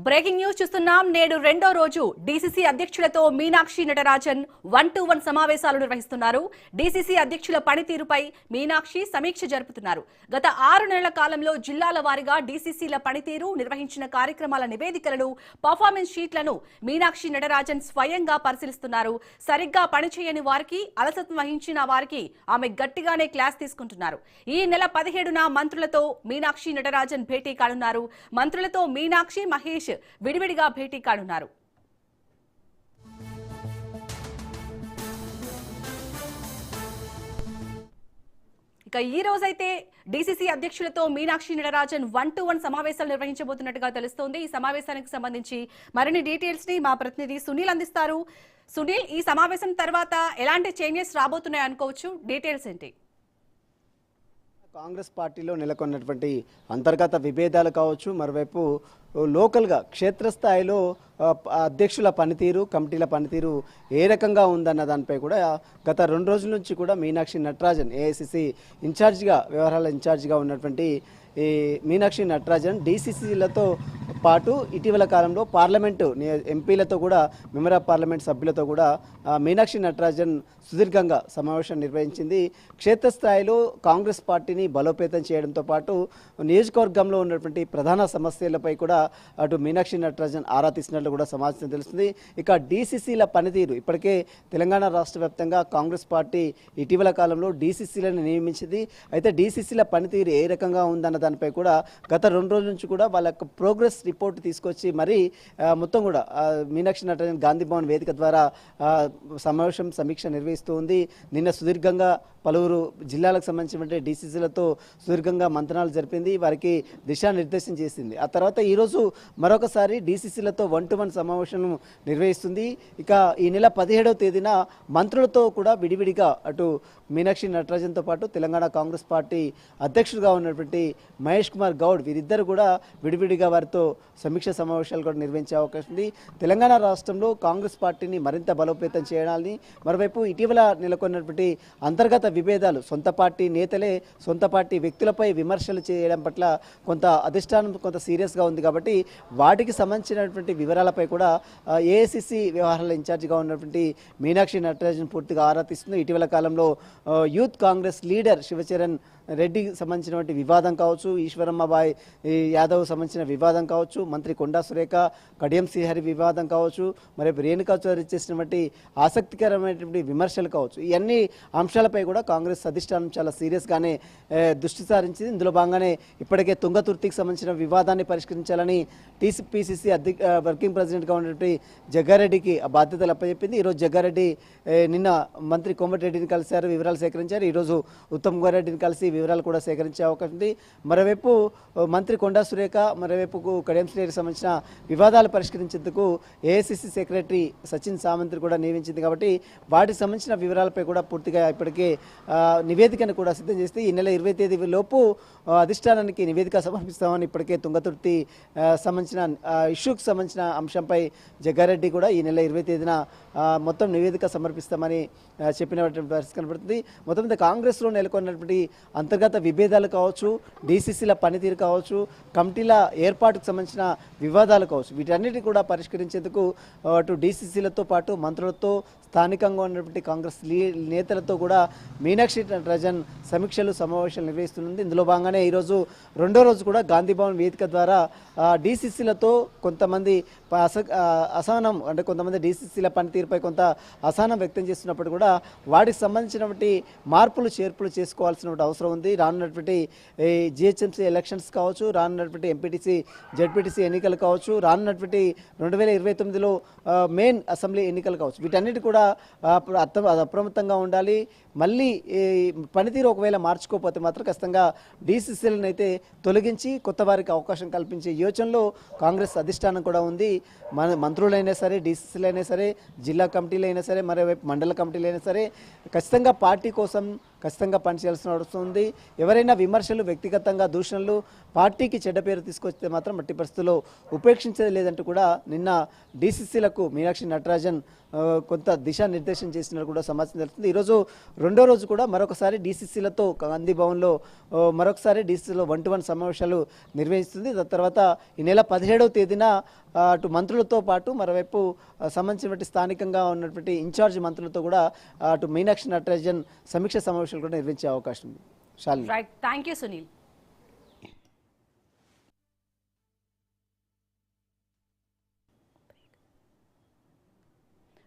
Breaking news చూస్తున్నాం. నేడు రెండో రోజు డీసీసీ అధ్యక్షులతో మీనాక్షి నటరాజన్ 1-to-1 సమావేశాలు నిర్వహిస్తున్నారు. డీసీసీ అధ్యక్షుల పనితీరుపై మీనాక్షి సమీక్ష జరుపుతున్నారు. గత 6 నెలల కాలంలో జిల్లాల వారీగా డీసీసీల పనితీరు, నిర్వహించిన కార్యక్రమాల నివేదికలను, పర్ఫార్మెన్స్ షీట్లను మీనాక్షి నటరాజన్ స్వయంగా పరిశీలిస్తున్నారు. సరిగ్గా పనిచేయని వారికి, అలసత్వం వహించిన వారికి ఆమె గట్టిగానే క్లాస్ తీసుకుంటున్నారు. ఈ నెల 17న మంత్రులతో మీనాక్షి నటరాజన్ భేటీ కానున్నారు. మంత్రులతో మీనాక్షి, మహేష్ విడివిడిగా భేటీ కానున్నారు. ఇక ఈ రోజైతే డీసీసీ అధ్యక్షులతో మీనాక్షి నటరాజన్ 1-to-1 సమావేశాలు నిర్వహించబోతున్నట్టుగా తెలుస్తోంది. ఈ సమావేశానికి సంబంధించి మరిన్ని డీటెయిల్స్ ని మా ప్రతినిధి సునీల్ అందిస్తారు. సునీల్, ఈ సమావేశం తర్వాత ఎలాంటి చేంజెస్ రాబోతున్నాయి అనుకోవచ్చు, డీటెయిల్స్ ఏంటి? కాంగ్రెస్ పార్టీలో నెలకొన్నటువంటి అంతర్గత విభేదాలు కావచ్చు, మరోవైపు లోకల్గా క్షేత్రస్థాయిలో అధ్యక్షుల పనితీరు, కమిటీల పనితీరు ఏ రకంగా ఉందన్న దానిపై కూడా గత 2 రోజుల నుంచి కూడా మీనాక్షి నటరాజన్ ఏఐసిసి ఇన్ఛార్జిగా, వ్యవహారాల ఇన్ఛార్జిగా ఉన్నటువంటి ఈ మీనాక్షి నటరాజన్ డీసీసీలతో పాటు ఇటీవల కాలంలో పార్లమెంటు ఎంపీలతో కూడా, మెంబర్ ఆఫ్ పార్లమెంట్ సభ్యులతో కూడా మీనాక్షి నటరాజన్ సుదీర్ఘంగా సమావేశం నిర్వహించింది. క్షేత్రస్థాయిలో కాంగ్రెస్ పార్టీని బలోపేతం చేయడంతో పాటు నియోజకవర్గంలో ఉన్నటువంటి ప్రధాన సమస్యలపై కూడా అటు మీనాక్షి నటరాజన్ ఆరా తీసినట్లు కూడా సమాచారం తెలుస్తుంది. ఇక డీసీసీల పనితీరు, ఇప్పటికే తెలంగాణ రాష్ట్ర వ్యాప్తంగా కాంగ్రెస్ పార్టీ ఇటీవల కాలంలో డీసీసీలను నియమించింది. అయితే డీసీసీల పనితీరు ఏ రకంగా ఉందన్న దానిపై కూడా గత 2 రోజుల నుంచి కూడా వాళ్ళ ప్రోగ్రెస్ రిపోర్ట్ తీసుకొచ్చి మరి మొత్తం కూడా మీనాక్షి నటరాజన్ గాంధీ భవన్ వేదిక ద్వారా సమీక్ష నిర్వహిస్తూ ఉంది. నిన్న సుదీర్ఘంగా పలువురు జిల్లాలకు సంబంధించిన డీసీసీలతో సుదీర్ఘంగా మంతనాలు జరిపింది, వారికి దిశానిర్దేశం చేసింది. ఆ తర్వాత ఈరోజు మరొకసారి డీసీసీలతో 1-to-1 సమావేశం నిర్వహిస్తుంది. ఇక ఈ నెల 17వ తేదీన మంత్రులతో కూడా విడివిడిగా అటు మీనాక్షి నటరాజన్తో పాటు తెలంగాణ కాంగ్రెస్ పార్టీ అధ్యక్షుడిగా ఉన్నటువంటి మహేష్ కుమార్ గౌడ్, వీరిద్దరు కూడా విడివిడిగా వారితో సమీక్ష సమావేశాలు కూడా నిర్వహించే అవకాశం ఉంది. తెలంగాణ రాష్ట్రంలో కాంగ్రెస్ పార్టీని మరింత బలోపేతం చేయాలని, మరోవైపు ఇటీవల నెలకొన్నటువంటి అంతర్గత విభేదాలు, సొంత పార్టీ నేతలే సొంత పార్టీ వ్యక్తులపై విమర్శలు చేయడం పట్ల కొంత అధిష్టానం కొంత సీరియస్గా ఉంది. కాబట్టి వాటికి సంబంధించినటువంటి వివరాలపై కూడా ఏఐసిసి వ్యవహారాల ఇన్ఛార్జిగా ఉన్నటువంటి మీనాక్షి నటరాజన్ పూర్తిగా ఆరా తీస్తుంది. ఇటీవల కాలంలో యూత్ కాంగ్రెస్ లీడర్ శివచరణ్ రెడ్డికి సంబంధించినటువంటి వివాదం కావచ్చు, ఈశ్వరమ్మబాయ్ యాదవ్ సంబంధించిన వివాదం కావచ్చు, మంత్రి కొండా సురేఖ, కడియం శ్రీహరి వివాదం కావచ్చు, మరి రేణుకా చౌదరి చేసినటువంటి ఆసక్తికరమైనటువంటి విమర్శలు కావచ్చు, ఈ అన్ని అంశాలపై కూడా కాంగ్రెస్ అధిష్టానం చాలా సీరియస్గానే దృష్టి సారించింది. ఇందులో భాగంగానే ఇప్పటికే తుంగతుర్తికి సంబంధించిన వివాదాన్ని పరిష్కరించాలని టీసీపీసీసీ వర్కింగ్ ప్రెసిడెంట్గా ఉన్నటువంటి జగ్గారెడ్డికి ఆ బాధ్యతలు అప్పచెప్పింది. ఈరోజు జగ్గారెడ్డి నిన్న మంత్రి కోమటిరెడ్డిని కలిశారు, వివరాలు సేకరించారు. ఈరోజు ఉత్తమ్ కుమార్ రెడ్డిని కలిసి వివరాలు కూడా సేకరించే అవకాశం ఉంది. మరోవైపు మంత్రి కొండా సురేఖ, మరోవైపు కడియం శ్రీహరికి సంబంధించిన వివాదాలు పరిష్కరించేందుకు ఏఐసిసి సెక్రటరీ సచిన్ సామంత్ కూడా నియమించింది. కాబట్టి వాటికి సంబంధించిన వివరాలపై కూడా పూర్తిగా ఇప్పటికే నివేదికను కూడా సిద్ధం చేస్తే ఈ నెల 20వ తేదీ లోపు అధిష్టానానికి నివేదిక సమర్పిస్తామని ఇప్పటికే తుంగతుర్తి సంబంధించిన ఇష్యూకి సంబంధించిన అంశంపై జగ్గారెడ్డి కూడా ఈ నెల 20వ తేదీన మొత్తం నివేదిక సమర్పిస్తామని చెప్పినటువంటి పరిస్థితి కనబడుతుంది. మొత్తం మీద కాంగ్రెస్లో నెలకొన్నటువంటి అంతర్గత విభేదాలు కావచ్చు, డీసీసీల పనితీరు కావచ్చు, కమిటీల ఏర్పాటుకు సంబంధించిన వివాదాలు కావచ్చు, వీటన్నిటిని కూడా పరిష్కరించేందుకు అటు డీసీసీలతో పాటు మంత్రులతో, స్థానికంగా ఉన్నటువంటి కాంగ్రెస్ నేతలతో కూడా మీనాక్షి నటరాజన్ సమీక్షలు, సమావేశాలు నిర్వహిస్తుంది. ఇందులో భాగంగానే ఈరోజు 2వ రోజు కూడా గాంధీ భవన్ వేదిక ద్వారా డీసీసీలతో కొంతమంది అసహనం, అంటే కొంతమంది డీసీసీల పనితీరుపై కొంత అసహనం వ్యక్తం చేస్తున్నప్పుడు కూడా వాటికి సంబంధించినటువంటి మార్పులు, చేర్పులు చేసుకోవాల్సినటువంటి అవసరం ఉంది. రానున్నటువంటి జిహెచ్ఎంసీ ఎలక్షన్స్ కావచ్చు, రానున్నటువంటి ఎంపీటీసీ, జెడ్పీటీసీ ఎన్నికలు కావచ్చు, రానున్నటువంటి 2029లో మెయిన్ అసెంబ్లీ ఎన్నికలు కావచ్చు, వీటన్నిటి కూడా అప్రమత్తంగా ఉండాలి. మళ్ళీ పనితీరు ఒకవేళ మార్చుకోకపోతే మాత్రం ఖచ్చితంగా డీసీసీలను అయితే తొలగించి కొత్త వారికి అవకాశం కల్పించే యోచనలో కాంగ్రెస్ అధిష్టానం కూడా ఉంది. మన మంత్రులైనా సరే, డీసీసీలైనా సరే, జిల్లా కమిటీలైనా సరే, మరోవైపు మండల కమిటీలైనా సరే ఖచ్చితంగా పార్టీ కోసం ఖచ్చితంగా పనిచేయాల్సిన అవసరం ఉంది. ఎవరైనా విమర్శలు, వ్యక్తిగతంగా దూషణలు పార్టీకి చెడ్డ పేరు తీసుకొస్తే మాత్రం మట్టి పరిస్థితుల్లో ఉపేక్షించేది లేదంటూ కూడా నిన్న డీసీసీలకు మీనాక్షి నటరాజన్ కొంత దిశానిర్దేశం చేసినట్టు కూడా సమాచారం తెలుస్తుంది. ఈరోజు 2వ రోజు కూడా మరొకసారి డీసీసీలతో గాంధీ భవన్లో మరొకసారి డీసీసీలో 1-to-1 సమావేశాలు నిర్వహిస్తుంది. తర్వాత ఈ నెల 17వ తేదీన అటు మంత్రులతో పాటు మరోవైపు సంబంధించినటువంటి స్థానికంగా ఉన్నటువంటి ఇన్ఛార్జ్ మంత్రులతో కూడా అటు మీనాక్షి నటరాజన్ సమీక్ష సమావేశాలు కూడా నిర్వహించే అవకాశం ఉంది. Shalini. Right, thank you Sunil.